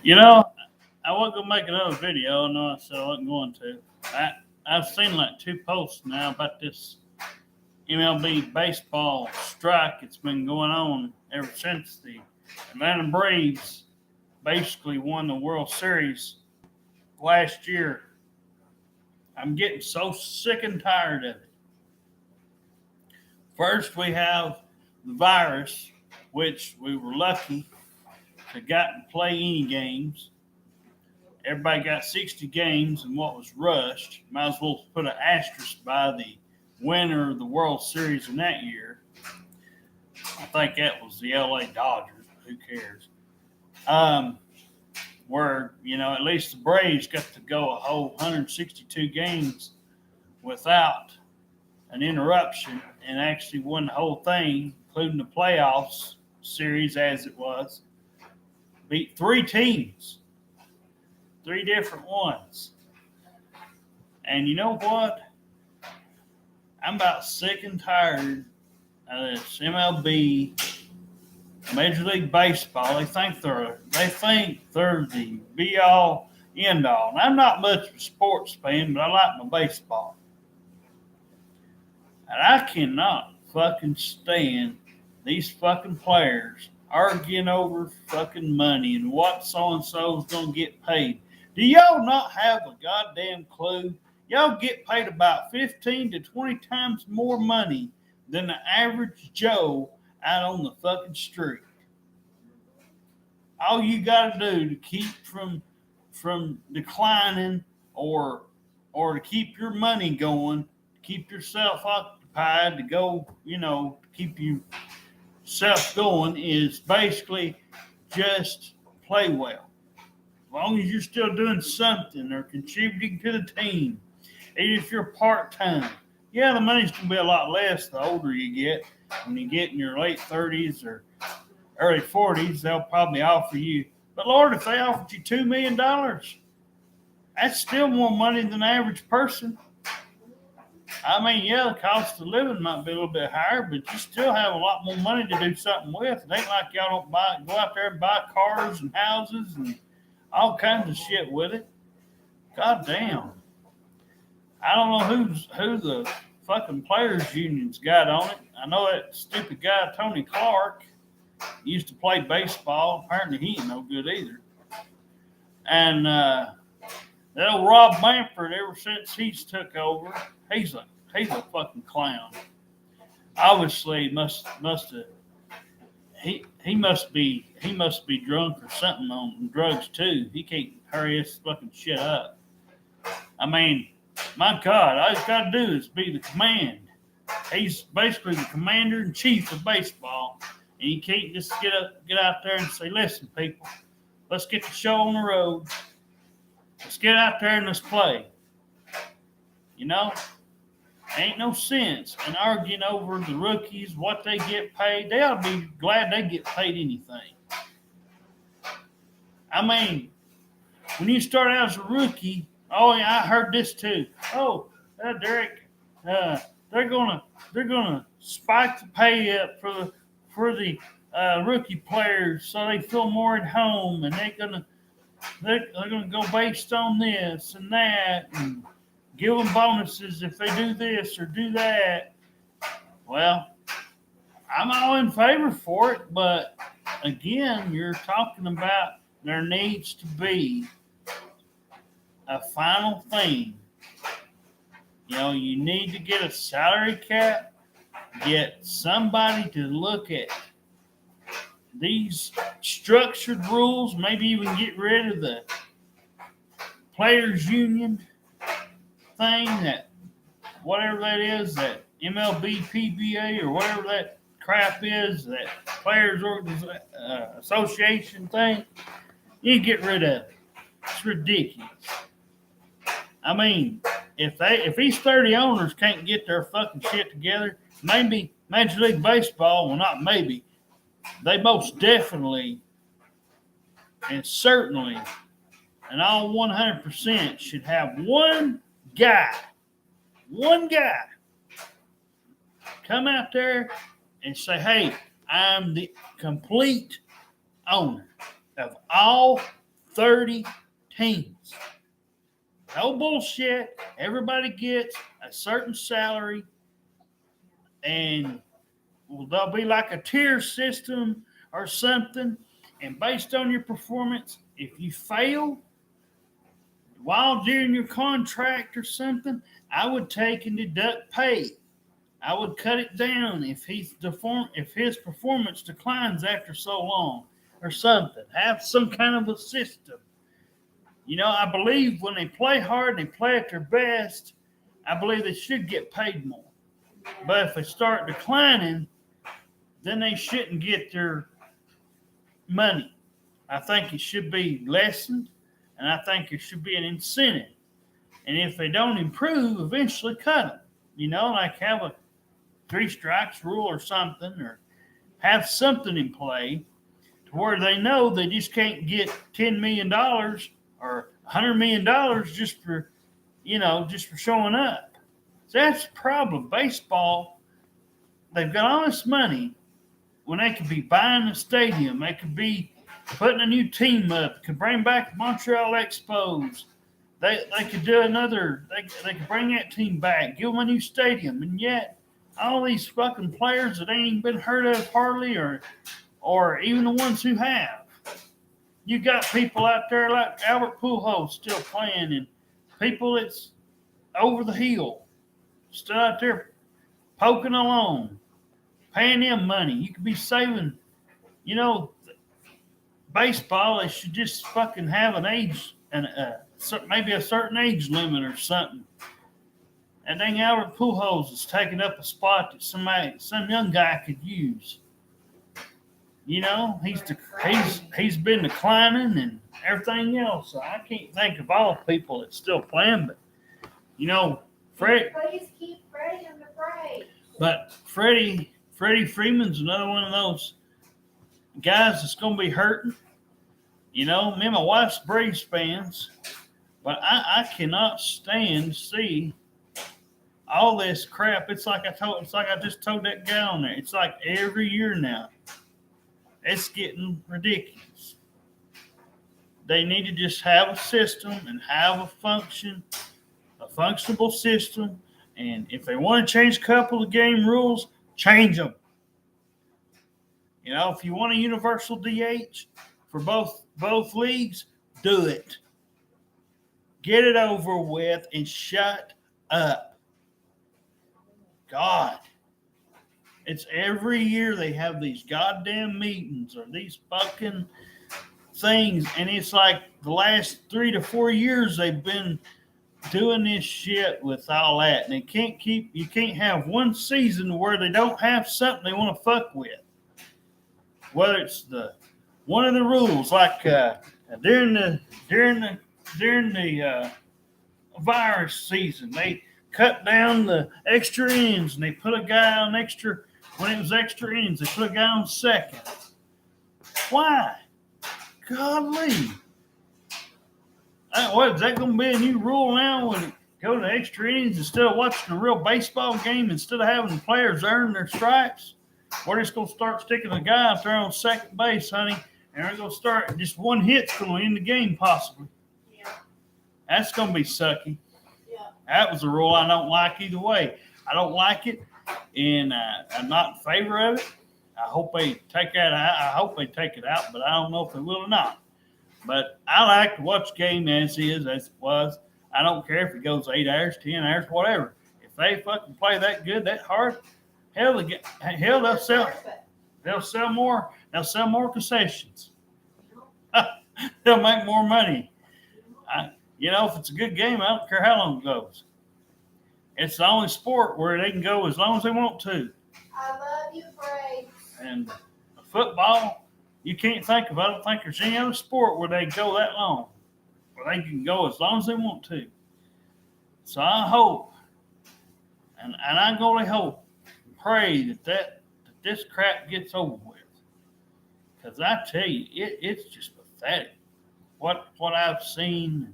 You know, I wasn't gonna make another video. No, I said I wasn't going to. I've seen like two posts now about this MLB baseball strike. It's been going on ever since the Atlanta Braves basically won the World Series last year. I'm getting so sick and tired of it. First, we have the virus, which we were lucky to got to play any games. Everybody got 60 games, and what was rushed, might as well put an asterisk by the winner of the World Series in that year. I think that was the LA Dodgers. Who cares? Um, where, at least the Braves got to go a whole 162 games without an interruption and actually won the whole thing, including the playoffs series as it was. Beat three teams, three different ones. And you know what? I'm about sick and tired of this MLB, Major League Baseball. They think they're the be all end all. And I'm not much of a sports fan, but I like my baseball. And I cannot fucking stand these fucking players arguing over fucking money and what so and so's gonna get paid. Do y'all not have a goddamn clue? Y'all get paid about 15 to 20 times more money than the average Joe out on the fucking street. All you gotta do to keep from declining or to keep your money going, to keep yourself occupied, to go, keep yourself going is basically just play well. As long as you're still doing something or contributing to the team, even if you're part time. Yeah, the money's gonna be a lot less the older you get. When you get in your late 30s or early 40s, they'll probably offer you. But Lord, if they offered you $2 million, that's still more money than the average person. I mean, yeah, the cost of living might be a little bit higher, but you still have a lot more money to do something with. It ain't like y'all don't go out there and buy cars and houses and all kinds of shit with it. God damn. I don't know who the fucking players unions got on it. I know that stupid guy Tony Clark used to play baseball. Apparently he ain't no good either. And that old Rob Manfred, ever since he's took over, he's a fucking clown. Obviously must have he must be drunk or something on drugs too. He can't hurry this fucking shit up. I mean, my God, all he's got to do is be the command. He's basically the commander in chief of baseball, and you can't just get out there and say, "Listen, people, let's get the show on the road. Let's get out there and let's play." Ain't no sense in arguing over the rookies, what they get paid. They ought to be glad they get paid anything. I mean, when you start out as a rookie, oh yeah, I heard this too. Oh, Derek, they're gonna spike the pay up for the rookie players so they feel more at home, and they're gonna go based on this and that, and give them bonuses if they do this or do that. Well, I'm all in favor for it, but again, you're talking about there needs to be a final thing. You need to get a salary cap, get somebody to look at these structured rules, maybe even get rid of the players union thing, that whatever that is, that MLB PBA or whatever that crap is, that players association thing. You get rid of it. It's ridiculous. I mean, if these 30 owners can't get their fucking shit together, maybe Major League Baseball, well, not maybe, they most definitely and certainly and all 100% should have one guy come out there and say, "Hey, I'm the complete owner of all 30 teams. No bullshit. Everybody gets a certain salary, and there'll be like a tier system or something. And based on your performance, if you fail while during your contract or something, I would take and deduct pay. I would cut it down if his performance declines after so long or something. Have some kind of a system. I believe when they play hard and they play at their best, I believe they should get paid more. But if they start declining, then they shouldn't get their money. I think it should be lessened, and I think there should be an incentive. And if they don't improve, eventually cut them. Like have a 3 strikes rule or something, or have something in play to where they know they just can't get $10 million or $100 million just for showing up. So that's the problem. Baseball, they've got all this money when they could be buying a stadium, they could be putting a new team up, could bring back Montreal Expos. They could do another. They could bring that team back, give them a new stadium, and yet all these fucking players that ain't even been heard of hardly, or even the ones who have. You got people out there like Albert Pujols still playing, and people that's over the hill still out there poking along, paying them money. You could be saving, baseball. They should just fucking have an age and maybe a certain age limit or something. And dang Albert Pujols is taking up a spot that some young guy could use. He's been declining and everything else. So I can't think of all the people that's still playing, but Freddie. Please keep Freddie in the break. But Freddie Freeman's another one of those guys that's going to be hurting. Me and my wife's Braves fans, but I cannot stand to see all this crap. It's like I just told that guy on there. It's like every year now. It's getting ridiculous. They need to just have a system and have a functionable system. And if they want to change a couple of game rules, change them. If you want a universal DH for both leagues, do it. Get it over with and shut up. God. It's every year they have these goddamn meetings or these fucking things. And it's like the last 3 to 4 years they've been doing this shit with all that. And you can't have one season where they don't have something they want to fuck with. Whether it's one of the rules, like during the virus season, they cut down the extra innings and they put a guy on extra. When it was extra innings, they put a guy on second. Why? Golly. What, is that going to be a new rule now when it go to extra innings instead of watching a real baseball game, instead of having the players earn their stripes? We're just going to start sticking a guy out there on second base, honey, and we're going to start just one hit's going to end the game possibly. Yeah. That's going to be sucky. Yeah. That was a rule I don't like either way. I don't like it. And I'm not in favor of it. I hope they take that out. I hope they take it out, but I don't know if they will or not. But I like to watch the game as is, as it was. I don't care if it goes 8 hours, 10 hours, whatever. If they fucking play that good, that hard, they'll sell more. They'll sell more concessions. They'll make more money. If it's a good game, I don't care how long it goes. It's the only sport where they can go as long as they want to. I love you, Braves. And football, you can't think of. I don't think there's any other sport where they go that long, where they can go as long as they want to. So I hope, and I really hope, pray that this crap gets over with. Because I tell you, it's just pathetic. What I've seen,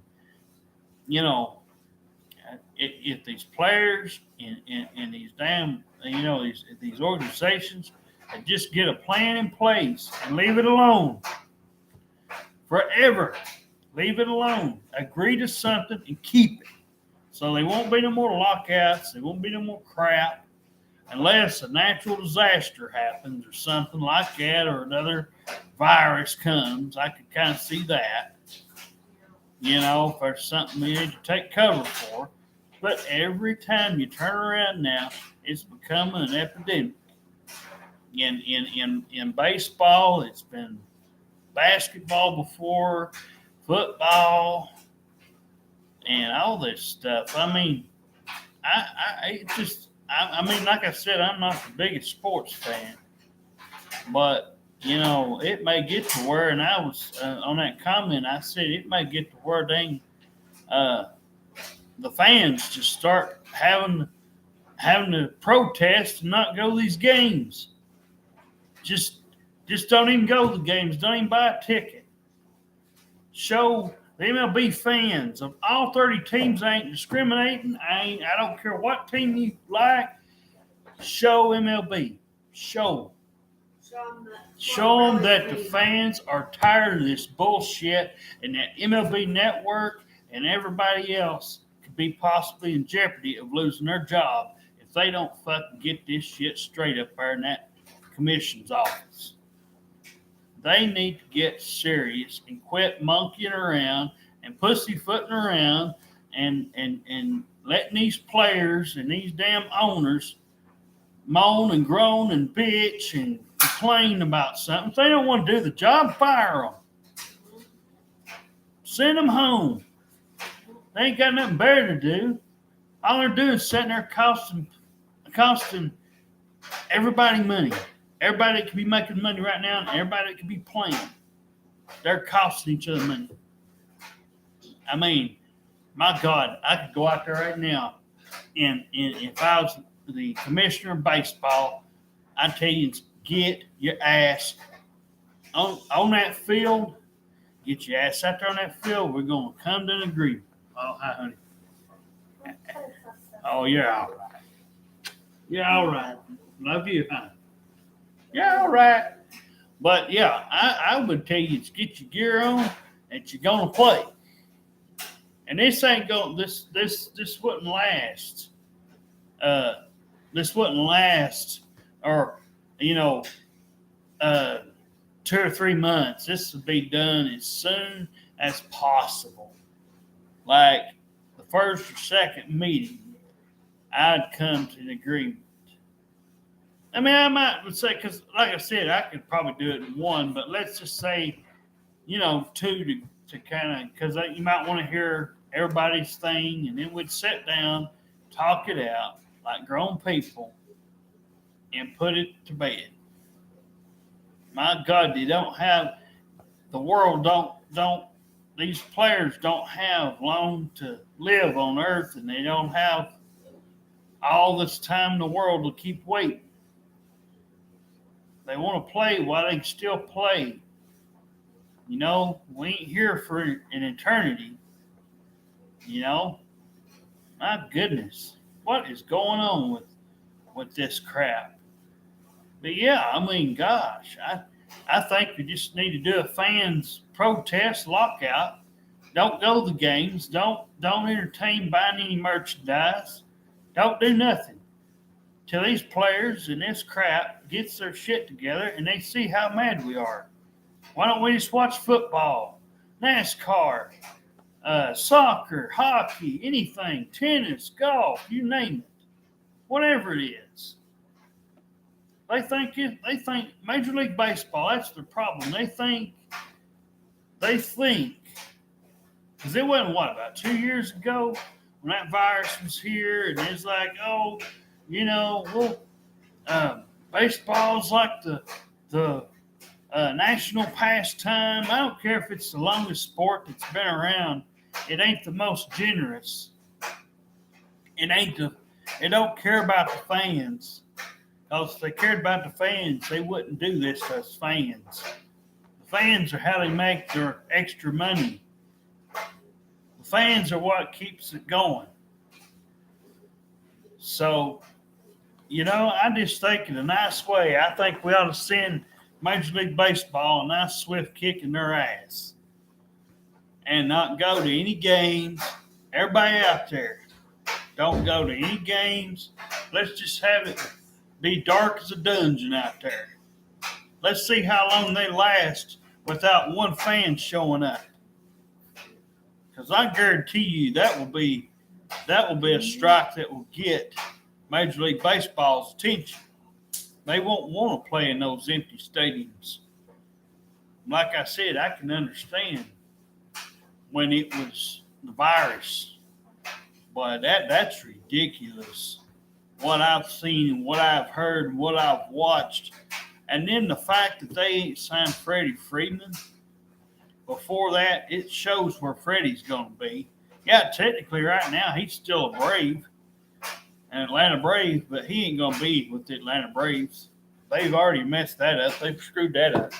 if these players and these damn, these organizations just get a plan in place and leave it alone forever, Leave it alone. Agree to something and keep it. So there won't be no more lockouts. There won't be no more crap unless a natural disaster happens or something like that, or another virus comes. I could kind of see that. If there's something we need to take cover for. But every time you turn around now, it's becoming an epidemic. In baseball, it's been basketball before, football, and all this stuff. I mean, like I said, I'm not the biggest sports fan, but it may get to where, and I was on that comment, I said it may get to where the fans just start having to protest and not go to these games. Just don't even go to the games. Don't even buy a ticket. Show the MLB fans of all 30 teams. I ain't discriminating. I don't care what team you like. Show MLB. Show them that the fans are tired of this bullshit, and that MLB Network and everybody else could be possibly in jeopardy of losing their job if they don't fucking get this shit straight up there in that commission's office. They need to get serious and quit monkeying around and pussyfooting around and letting these players and these damn owners moan and groan and bitch and complain about something. If they don't want to do the job, fire them. Send them home. They ain't got nothing better to do. All they're doing is sitting there costing everybody money. Everybody that could be making money right now and everybody that could be playing, they're costing each other money. I mean, my God, I could go out there right now and if I was the commissioner of baseball, I'd tell you, get your ass on that field. Get your ass out there on that field. We're going to come to an agreement. Oh, hi, honey. Oh, you're all right. You're all right. Love you, honey. You're all right. But, yeah, I would tell you to get your gear on and you're going to play. And this ain't going, this wouldn't last. This wouldn't last, or, 2 or 3 months. This would be done as soon as possible. Like the first or second meeting, I'd come to an agreement. I mean, I might say, because like I said, I could probably do it in one, but let's just say, 2 to kind of, because you might want to hear everybody's thing, and then we'd sit down, talk it out like grown people, and put it to bed. My God, the world don't, these players don't have long to live on earth, and they don't have all this time in the world to keep waiting. They want to play while they can still play. We ain't here for an eternity. My goodness, what is going on with this crap? But yeah, I mean, gosh, I think we just need to do a fans protest lockout. Don't go to the games. Don't entertain buying any merchandise. Don't do nothing till these players and this crap gets their shit together and they see how mad we are. Why don't we just watch football, NASCAR, soccer, hockey, anything, tennis, golf, you name it, whatever it is. They think Major League Baseball, that's their problem. They think, because it wasn't about 2 years ago when that virus was here, and it's like, baseball's like the national pastime. I don't care if it's the longest sport that's been around. It ain't the most generous. It don't care about the fans. Because if they cared about the fans, they wouldn't do this to us fans. The fans are how they make their extra money. The fans are what keeps it going. So, I just think in a nice way, I think we ought to send Major League Baseball a nice swift kick in their ass. and not go to any games. Everybody out there, don't go to any games. Let's just have it be dark as a dungeon out there. Let's see how long they last without one fan showing up. Because I guarantee you that will be a strike that will get Major League Baseball's attention. They won't want to play in those empty stadiums. Like I said, I can understand when it was the virus, but that's ridiculous. What I've seen and what I've heard and what I've watched, and then the fact that they ain't signed Freddie Freeman. Before that, it shows where Freddie's going to be. Yeah, technically right now he's still a Brave, an Atlanta Brave, but he ain't going to be with the Atlanta Braves. They've already messed that up. They've screwed that up.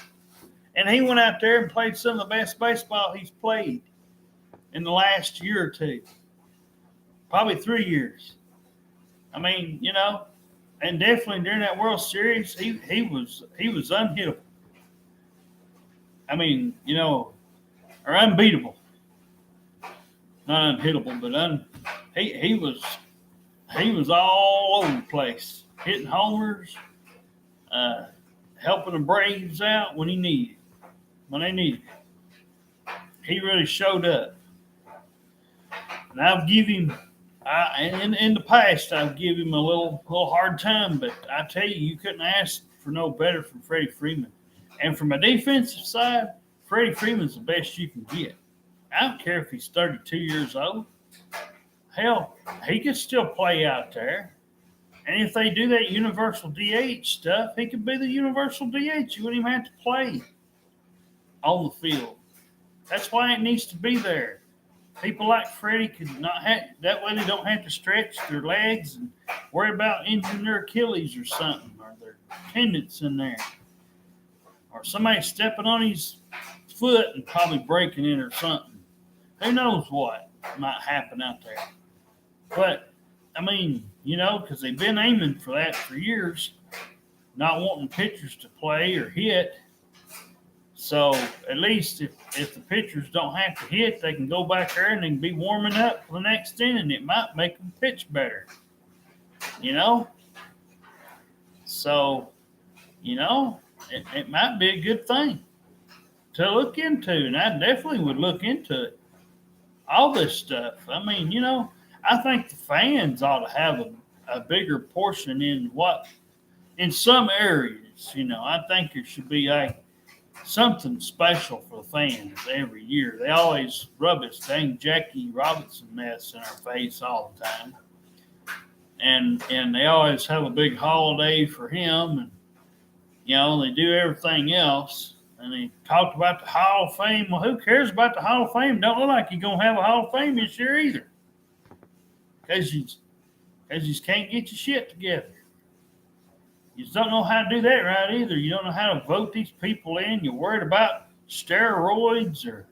And he went out there and played some of the best baseball he's played in the last year or two, probably 3 years. I mean, and definitely during that World Series, he was unhittable. I mean, or unbeatable. Not unhittable, but he was all over the place, hitting homers, helping the Braves out when they needed. He really showed up. And I've given him, in the past, I've given him a little hard time, but I tell you, you couldn't ask for no better from Freddie Freeman. And from a defensive side, Freddie Freeman's the best you can get. I don't care if he's 32 years old. Hell, he could still play out there. And if they do that universal DH stuff, he could be the universal DH. You wouldn't even have to play on the field. That's why it needs to be there. People like Freddie could not have, that way they don't have to stretch their legs and worry about injuring their Achilles or something, or their tendons in there. Or somebody stepping on his foot and probably breaking it or something. Who knows what might happen out there. But, I mean, because they've been aiming for that for years, not wanting pitchers to play or hit. So at least if the pitchers don't have to hit, they can go back there and they can be warming up for the next inning. It might make them pitch better. So, it might be a good thing to look into. And I definitely would look into it. All this stuff. I mean, I think the fans ought to have a bigger portion in some areas. I think there should be something special for the fans every year. They always rub this dang Jackie Robinson mess in our face all the time. And they always have a big holiday for him. And, they do everything else. And they talked about the Hall of Fame. Well, who cares about the Hall of Fame? Don't look like you're going to have a Hall of Fame this year either. Because you just can't get your shit together. You just don't know how to do that right either. You don't know how to vote these people in. You're worried about steroids or,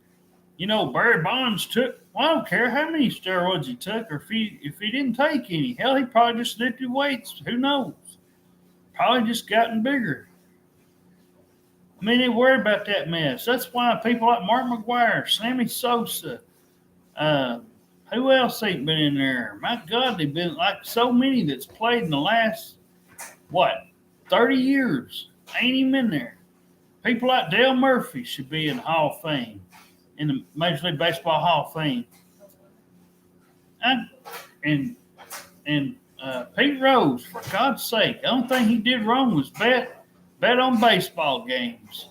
Barry Bonds took, well, I don't care how many steroids he took or if he didn't take any. Hell, he probably just lifted weights. Who knows? Probably just gotten bigger. I mean, they worry about that mess. That's why people like Mark McGwire, Sammy Sosa, who else ain't been in there? My God, they've been like so many that's played in the last, 30 years. Ain't even in there. People like Dale Murphy should be in the Hall of Fame, in the Major League Baseball Hall of Fame. And Pete Rose, for God's sake, the only thing he did wrong was bet on baseball games.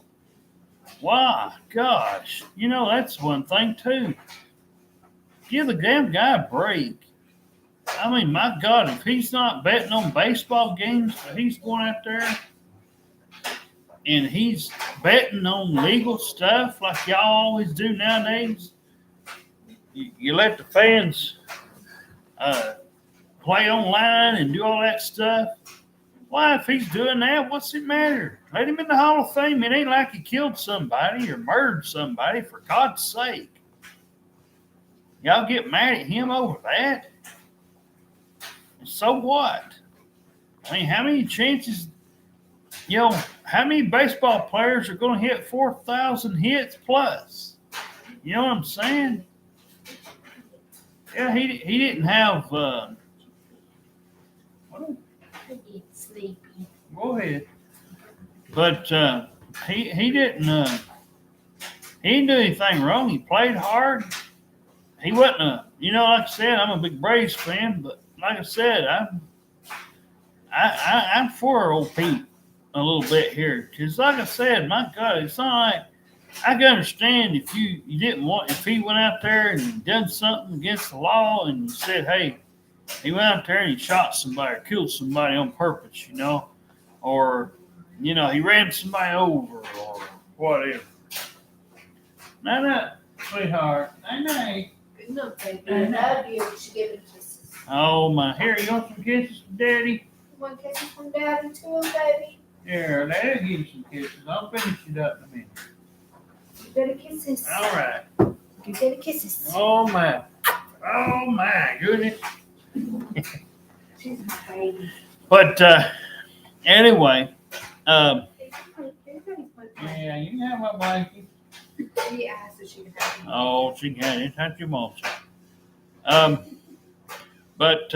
Why? Gosh. That's one thing, too. Give the damn guy a break. I mean, my God, if he's not betting on baseball games, but he's going out there and he's betting on legal stuff like y'all always do nowadays, you let the fans play online and do all that stuff. Why, if he's doing that, what's it matter? Let him in the Hall of Fame. It ain't like he killed somebody or murdered somebody, for God's sake. Y'all get mad at him over that? So what? I mean, how many chances, how many baseball players are going to hit 4,000 hits plus? You know what I'm saying? Yeah, he didn't have. I get sleepy. Go ahead. But he didn't. He didn't do anything wrong. He played hard. He wasn't a. Like I said, I'm a big Braves fan, but like I said, I'm for old Pete a little bit here, because like I said, my God, it's not like I can understand if you didn't want, if he went out there and he done something against the law and you said, hey, he went out there and he shot somebody or killed somebody on purpose, or he ran somebody over or whatever. No, sweetheart, no. Good enough, baby. I love you. You should give him kisses. Oh my, here you want some kisses, Daddy? You want kisses from Daddy too, baby? Here, Daddy, give you some kisses. I'll finish it up in a minute. You better kisses. All right. You better kisses. Oh my goodness. She's my baby. But anyway, Yeah, yeah, you can have my blanket. she asked if she could have me. Oh, she can anytime she wants it. But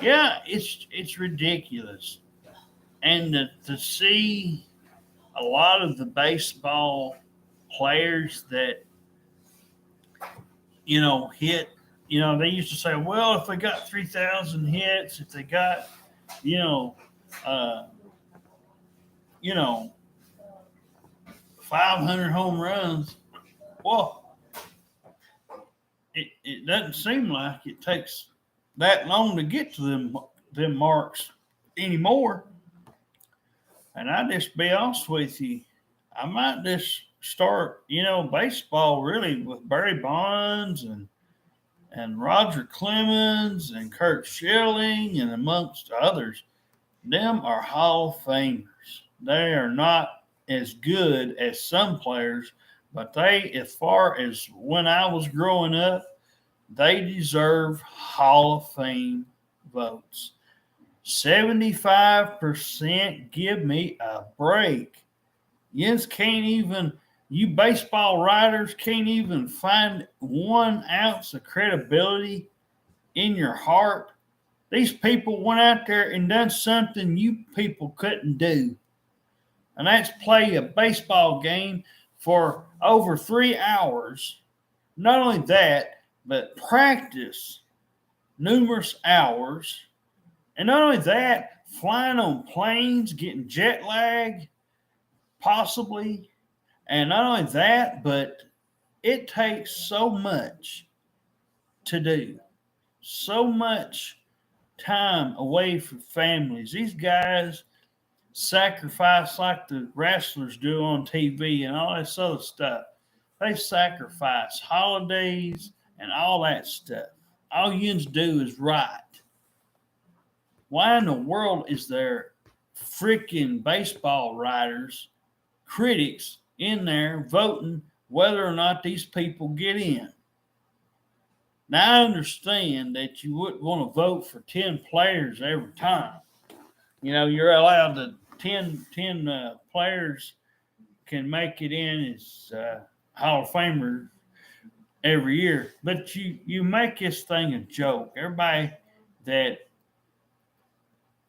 yeah, it's ridiculous, and to see a lot of the baseball players that hit. They used to say, well, if they got 3,000 hits, if they got, uh, 500 home runs. Well, it doesn't seem like it takes that long to get to them marks anymore. And I just be honest with you, I might just start, baseball really with Barry Bonds and Roger Clemens and Kurt Schilling and amongst others. Them are Hall of Famers. They are not as good as some players, but they, as far as when I was growing up, they deserve Hall of Fame votes. 75%, give me a break. You baseball writers can't even find 1 ounce of credibility in your heart. These people went out there and done something you people couldn't do. And that's play a baseball game for over 3 hours. Not only that, but practice numerous hours. And not only that, flying on planes, getting jet lag, possibly. And not only that, but it takes so much to do. So much time away from families. These guys sacrifice like the wrestlers do on TV and all this other stuff. They sacrifice holidays and all that stuff. All you do is write. Why in the world is there freaking baseball writers, critics in there voting whether or not these people get in? Now, I understand that you wouldn't want to vote for 10 players every time. You're allowed to 10 players can make it in as Hall of Famer every year. But you make this thing a joke. Everybody that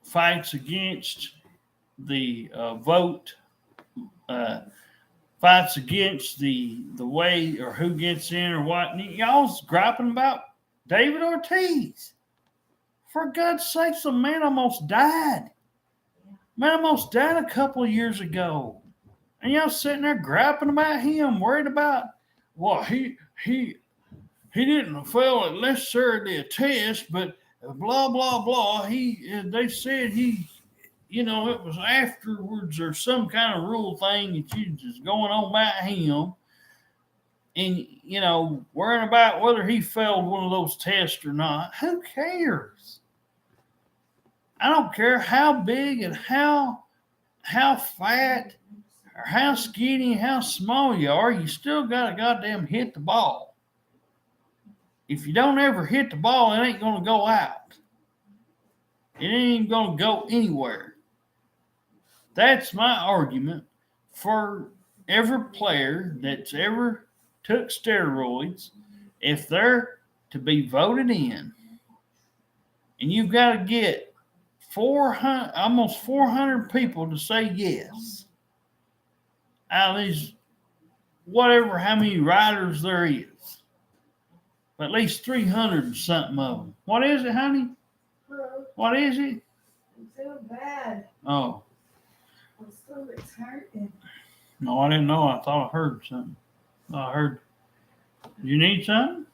fights against the vote, fights against the way or who gets in or what. Y'all's griping about David Ortiz. For God's sakes, the man almost died. Man almost died a couple of years ago. And y'all sitting there griping about him, worried about, well, he didn't fail at necessarily a test, but blah, blah, blah. They said it was afterwards or some kind of rule thing that you just going on about him. And, worrying about whether he failed one of those tests or not. Who cares? I don't care how big and how fat or how skinny, how small you are, you still got to goddamn hit the ball. If you don't ever hit the ball, it ain't going to go out. It ain't going to go anywhere. That's my argument for every player that's ever took steroids, if they're to be voted in, and you've got to get 400, almost 400 people to say yes, out of these, whatever, how many riders there is, at least 300 and something of them. What is it, honey? What is it? I'm so bad. Oh, My stomach's hurting. no, I didn't know. I thought I heard something. I heard. You need something?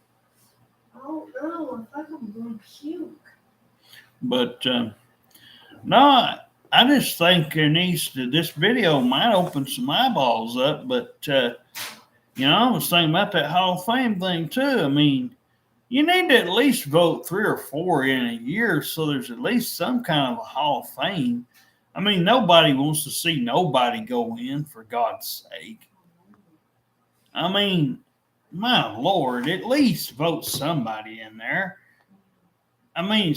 Oh no, I think I'm going to puke. But no, I just think there needs to. This video might open some eyeballs up. But I was thinking about that Hall of Fame thing too. I mean, you need to at least vote 3 or 4 in a year, so there's at least some kind of a Hall of Fame. I mean, nobody wants to see nobody go in, for God's sake. I mean, my Lord, at least vote somebody in there. I mean,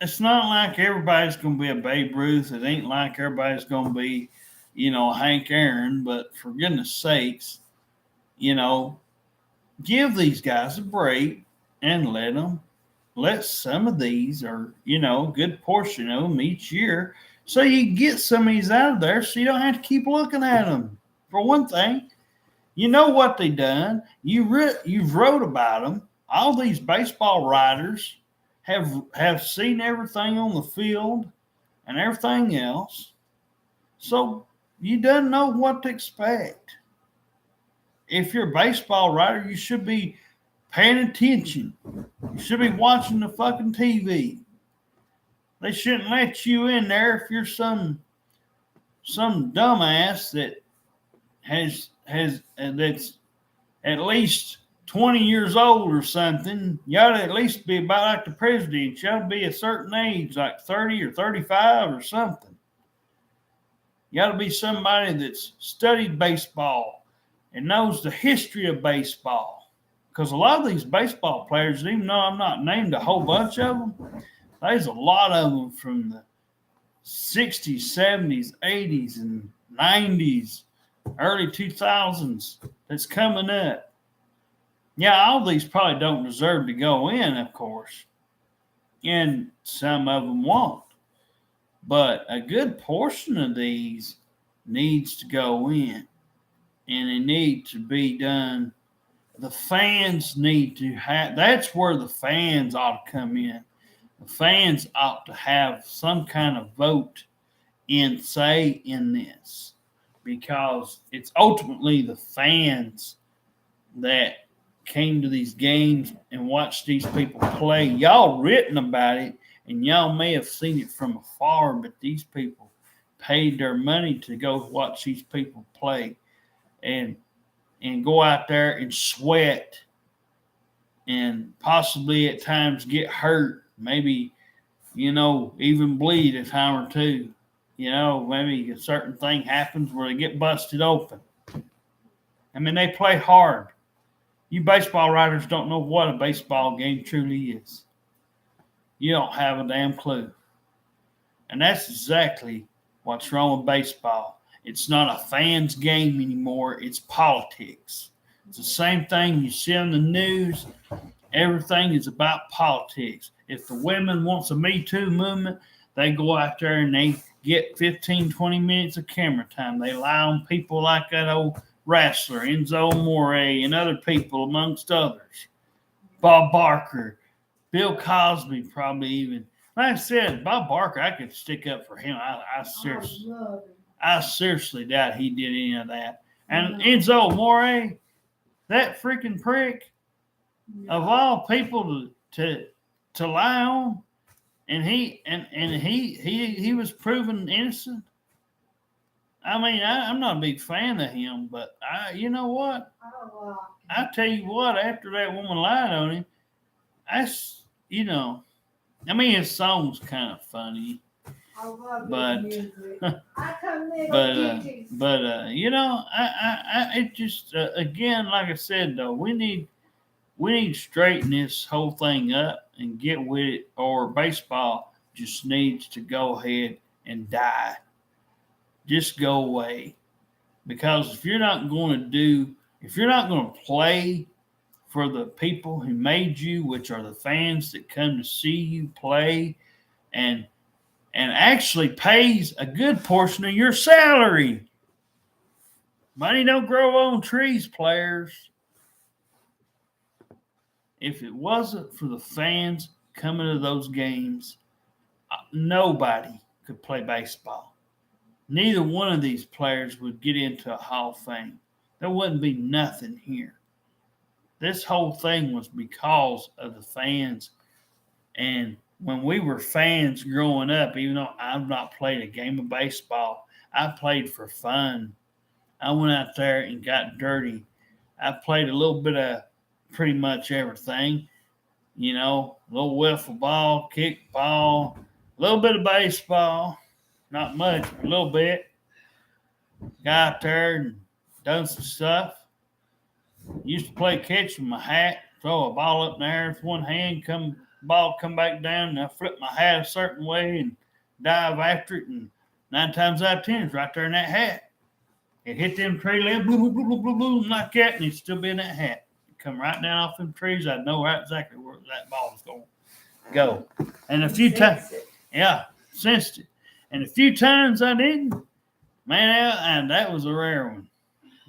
it's not like everybody's going to be a Babe Ruth. It ain't like everybody's going to be, Hank Aaron. But for goodness sakes, give these guys a break and let some of these, or, a good portion of them each year, so you get some of these out of there so you don't have to keep looking at them. For one thing, you know what they done. You've wrote about them. All these baseball writers have seen everything on the field and everything else. So you don't know what to expect. If you're a baseball writer, you should be paying attention. You should be watching the fucking TV. They shouldn't let you in there if you're some dumbass that has that's at least 20 years old or something. You ought to at least be about like the president. You ought to be a certain age, like 30 or 35 or something. You ought to be somebody that's studied baseball and knows the history of baseball. Because a lot of these baseball players, even though I'm not named a whole bunch of them, there's a lot of them from the 60s, 70s, 80s, and 90s, early 2000s that's coming up. Yeah, all these probably don't deserve to go in, of course, and some of them won't. But a good portion of these needs to go in, and it needs to be done. The fans need to have, that's where the fans ought to come in. The fans ought to have some kind of vote in this, because it's ultimately the fans that came to these games and watched these people play. Y'all written about it, and y'all may have seen it from afar, but these people paid their money to go watch these people play and go out there and sweat and possibly at times get hurt, maybe, even bleed a time or two. Maybe a certain thing happens where they get busted open. I mean, they play hard. You baseball writers don't know what a baseball game truly is. You don't have a damn clue. And that's exactly what's wrong with baseball. It's not a fans game anymore. It's politics. It's the same thing you see on the news. Everything is about politics. If the women wants a Me Too movement, they go out there and they get 15, 20 minutes of camera time. They lie on people like that old wrestler, Enzo Amore, and other people, amongst others. Bob Barker, Bill Cosby, probably even. Like I said, Bob Barker, I could stick up for him. I seriously doubt he did any of that. And Enzo Amore, that freaking prick, of all people to lie on, and he was proven innocent. I mean, I'm not a big fan of him, but you know what? I tell you what, after that woman lied on him, I mean, his song's kind of funny, but it just again, like I said, though, we need to straighten this whole thing up and get with it, or baseball just needs to go ahead and die. Just go away. Because if you're not going to do if you're not going to play for the people who made you, which are the fans that come to see you play, and actually pays a good portion of your salary. Money don't grow on trees, players. If it wasn't for the fans coming to those games, nobody could play baseball. Neither one of these players would get into a Hall of Fame. There wouldn't be nothing here. This whole thing was because of the fans. And when we were fans growing up, even though I've not played a game of baseball, I played for fun. I went out there and got dirty. I played a little bit of pretty much everything. You know, a little wiffle ball, kickball, a little bit of baseball. Not much, but a little bit. Got out there and done some stuff. Used to play catch with my hat, throw a ball up in the air with one hand, ball come back down, and I flip my hat a certain way and dive after it, and 9 times out of 10 it's right there in that hat. It hit them tree limbs, boom, boom, boom, boom, boom, boom, like that, and it'd still be in that hat. It'd come right down off them trees. I'd know right exactly where that ball was going to go. And a few times, yeah, sensed it. And a few times I didn't, man, and that was a rare one.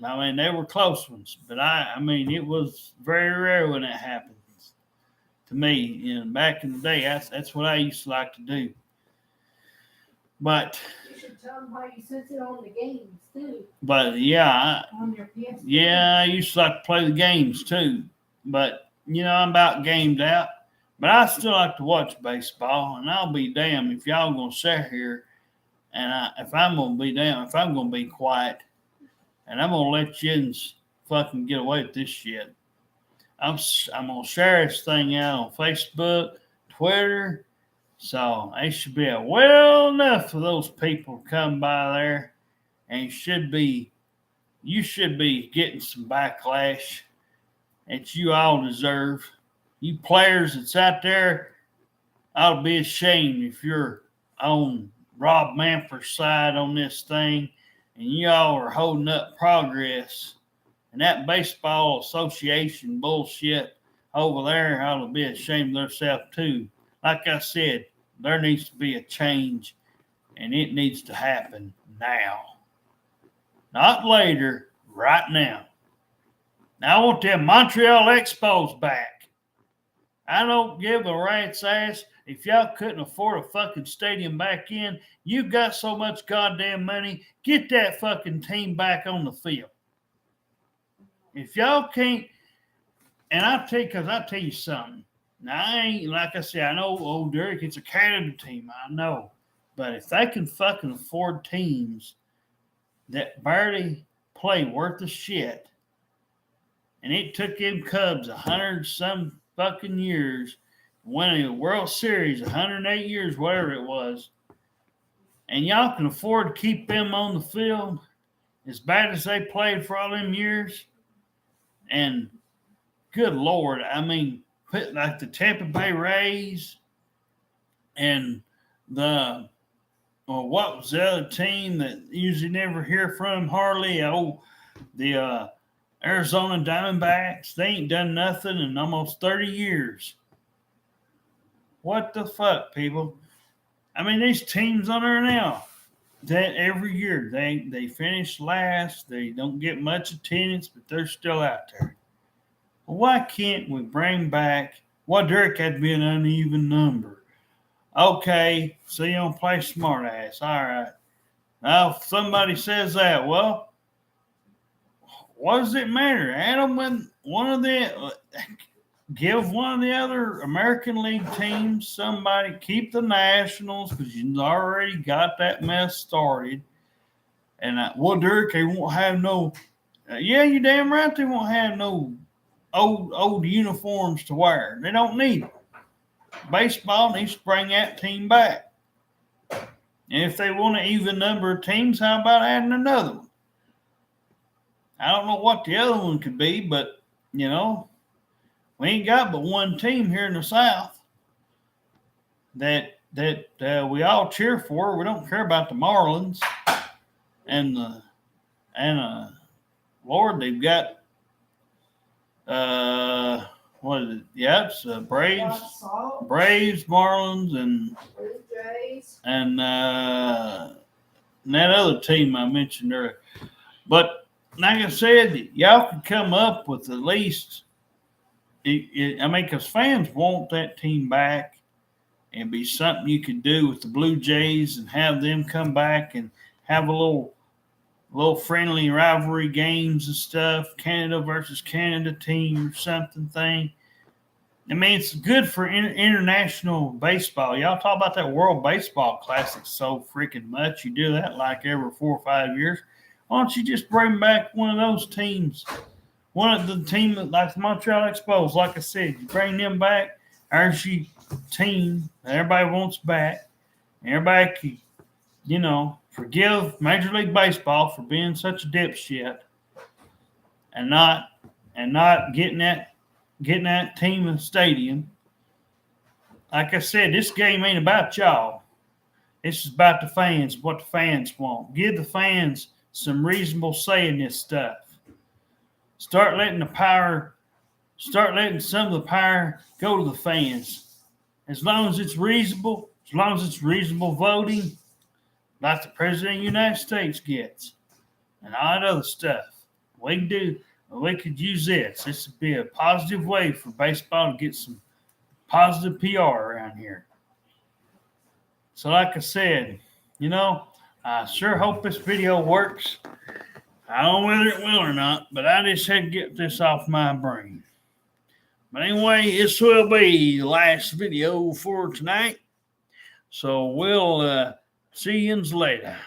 I mean, they were close ones, but I mean, it was very rare when it happens to me. And back in the day, that's what I used to like to do. But You should tell them how you sense it on the games too. But yeah, On your PS. I used to like to play the games too. But you know, I'm about gamed out. But I still like to watch baseball, and I'll be damned if y'all gonna sit here and if I'm gonna be quiet. And I'm gonna let yins fucking get away with this shit. I'm gonna share this thing out on Facebook, Twitter. So it should be well enough for those people to come by there, and you should be getting some backlash that you all deserve. You players that's out there ought to be ashamed if you're on Rob Manfred's side on this thing. And y'all are holding up progress. And that baseball association bullshit over there ought to be ashamed of themselves too. Like I said, there needs to be a change, and it needs to happen now. Not later, right now. Now I want them Montreal Expos back. I don't give a rat's ass if y'all couldn't afford a fucking stadium back in. You got so much goddamn money, get that fucking team back on the field. If y'all can't, and I'll tell you something. Now, I ain't, like I said, I know, old Derek, it's a Canada team, I know. But if they can fucking afford teams that barely play worth of shit, and it took them Cubs 100-some fucking years, winning a World Series, 108 years, whatever it was, and y'all can afford to keep them on the field as bad as they played for all them years, and good Lord, I mean, put like the Tampa Bay Rays and what was the other team that usually never hear from hardly? The Arizona Diamondbacks. They ain't done nothing in almost 30 years. What the fuck, people? I mean, these teams on there now, that every year they finish last. They don't get much attendance, but they're still out there. Well, why can't we bring back? Well, Derek had to be an uneven number. Okay, so you don't play smart ass. All right. Now, if somebody says that, well, what does it matter? Adam, when give one of the other American League teams somebody, keep the Nationals because you already got that mess started. And well, Derek, they won't have no. Yeah, you damn right they won't have no old uniforms to wear. They don't need it. Baseball needs to bring that team back. And if they want an even number of teams, how about adding another one? I don't know what the other one could be, but, you know, we ain't got but one team here in the South that we all cheer for. We don't care about the Marlins. And Lord, they've got what is it? Yeah, it's Braves, White Sox, Braves, Marlins, and Blue Jays. and that other team I mentioned earlier. But like I said, y'all could come up with at least. I mean, because fans want that team back, and be something you could do with the Blue Jays and have them come back and have a little friendly rivalry games and stuff, Canada versus Canada team or something thing. I mean, it's good for international baseball. Y'all talk about that World Baseball Classic so freaking much. You do that like every 4 or 5 years. Why don't you just bring back one of those teams? One of the team like the Montreal Expos, like I said, you bring them back. There's your team that everybody wants back. Everybody can, forgive Major League Baseball for being such a dipshit and not getting that team in the stadium. Like I said, this game ain't about y'all. This is about the fans, what the fans want. Give the fans some reasonable say in this stuff. Start letting some of the power go to the fans. As long as it's reasonable voting, like the President of the United States gets, and all that other stuff. We could use this. This would be a positive way for baseball to get some positive PR around here. So like I said, I sure hope this video works. I don't know whether it will or not, but I just had to get this off my brain. But anyway, this will be the last video for tonight. So we'll see you later.